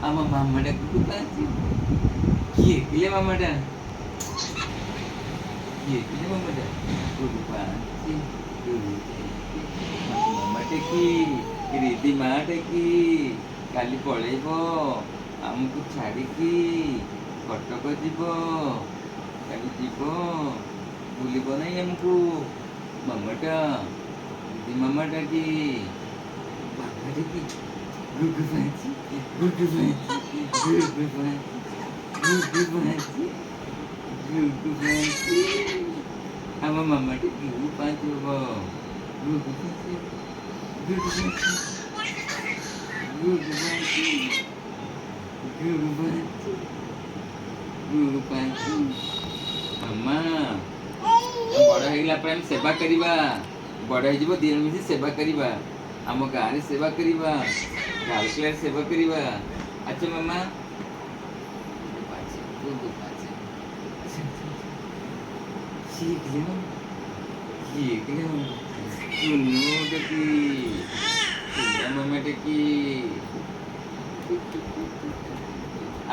ama mama ada kuku panci. Gile mama ada. Gile mama ada. Kuku panci. Mama teki. Riti ma teki. Kali ପଳେଇବ ଆମକୁ ଛାଡ଼ିକି କଟକ ଯିବ କାଲି ଯିବ ବୁଲିବ ନାହିଁ ଆମକୁ ମାମାଟା ଦିଦି ମାମାଟା କି ବାବାଟା କି ଗୁଗୁ ପାଞ୍ଚି ଗୁଗୁ ପାଞ୍ଚି ଗୁଗୁ ପାଞ୍ଚି ଗୁଗୁ ପାଞ୍ଚି ଗୁଗୁ ପାଞ୍ଚି ଆମ ମାମାଟା ଗୁଗୁ ପାଞ୍ଚି ହବ ଗୁଗୁ ପାଞ୍ଚି ଗୁଗୁ ପାଞ୍ଚି ଗୁଗୁ ପାଞ୍ଚି ଗୁଗୁ ପାଞ୍ଚି ଗୁଗୁ ପାଞ୍ଚି ମାମା ବଡ଼ ହେଇଗଲା ପରେ ଆମେ ସେବା କରିବା ବଡ଼ ହେଇଯିବ ଦି ଜଣ ମିଶି ସେବା କରିବା ଆମ ଗାଁରେ ସେବା କରିବା ରାଉରକେଲାରେ ସେବା କରିବା ଆଚ୍ଛା ମାମା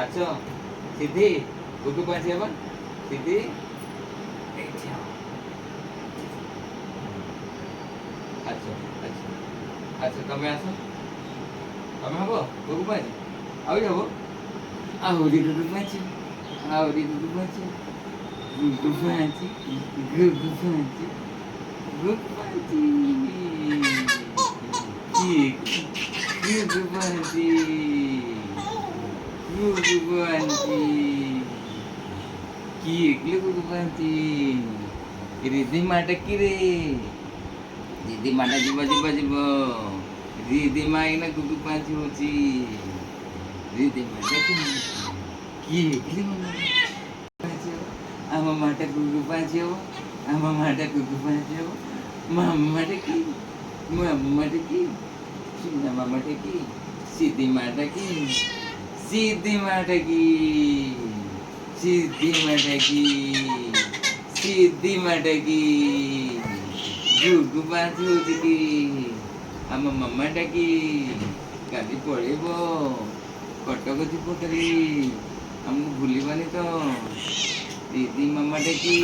ଆଚ୍ଛା ସିଦ୍ଧି ଗୁଗୁ ପାଞ୍ଚି ହବ ସିଦ୍ଧି ଆଚ୍ଛା ଆଚ୍ଛା ଆଚ୍ଛା ତମେ ଆସ ତମେ ହବ ଗୁଗୁ ପାଞ୍ଚି ଆହୁରି ହବ ଆହୁରି ଗୁଗୁ ପାଞ୍ଚି ଆହୁରି ଗୁଗୁ ପାଞ୍ଚି ଗୁଗୁ ପାଞ୍ଚି ଗୁଗୁ ପାଞ୍ଚି ଗୁଗୁ ପାଞ୍ଚି ଗୁଗୁ ପାଞ୍ଚି ଗୁଗୁ ପାଞ୍ଚି କିଏ ଗୁଗୁ ପାଞ୍ଚି ରିଧି ମାଟା କିରେ ଦିଦି ମାଟା ଯିବ ଯିବ ଯିବ ଦିଦି ମା ଏଇନା ଗୁଗୁ ପାଞ୍ଚି ହଉଛି ଦିଦି ମାଟା କିଏ ମାମା ଆମ ମାଟା ଗୁଗୁ ପାଞ୍ଚି ହବ ଆମ ମାଟା ଗୁଗୁ ପାଞ୍ଚି ହବ ମାମାଟା କି ମାମାଟା କି ସୁନା ମାମାଟା କି ସିଦ୍ଧି ମାଟା କି ସିଦ୍ଧି ମାଟା କି ସିଦ୍ଧି ମାଟା କି ସିଦ୍ଧି ମାଟା କି ଗୁଗୁ ପାଞ୍ଚି ହଉଛି କି ଆମ ମାମାଟା କି କାଲି ପଳେଇବ କଟକ ଯିବ କାଲି ଆମକୁ ଭୁଲିବାନି ତ ଦିଦି ମାମାଟା କି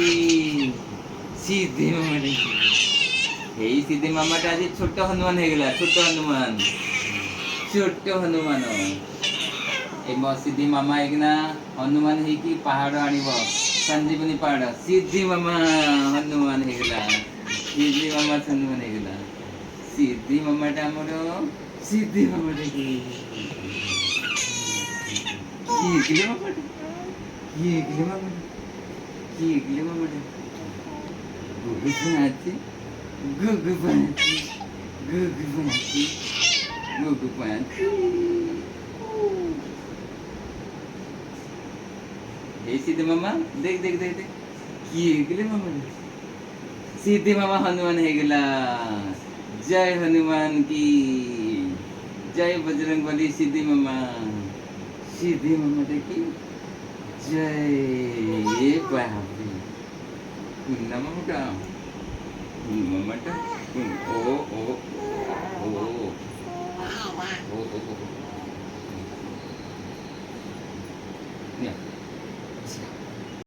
ସିଦ୍ଧି ମାମାଟା କି ଏଇ ସିଦ୍ଧି ମାମାଟା ଆଜି ଛୋଟ ହନୁମାନ ହେଇଗଲା ଛୋଟ ହନୁମାନ ଏ ମୋ ସିଦ୍ଧି ମାମା ହେଇକିନା ହନୁମାନ ହେଇକି ପାହାଡ଼ ଆଣିବ ସଞ୍ଜୀବନୀ ପାହାଡ଼ ସିଦ୍ଧି ମାମା ହନୁମାନ ହେଇଗଲା ସିଦ୍ଧି ମାମା ହନୁମାନ ହେଇଗଲା ସିଦ୍ଧି ମାମାଟା ଆମର ସିଦ୍ଧି ମାମାଟା କିଏ ମାମାଟା କିଏ ମାମାଟା ଗୁଗୁ ପାଞ୍ଚି ଗୁଗୁ ପାଞ୍ଚି ଗୁଗୁ ପାଞ୍ଚି ଗୁଗୁ ପାଞ୍ଚି এই সিদ্ধি মামা দেখ দেখ দেখ দেখ কি হয়ে গেলে মামা সিদ্ধি মামা হনুমান হয়ে গেলা জয় হনুমান কি জয় বজরং বলি সিদ্ধি মামাটা কি জয় বাবু কুন্না মামাটা ও ও ও ও ও ও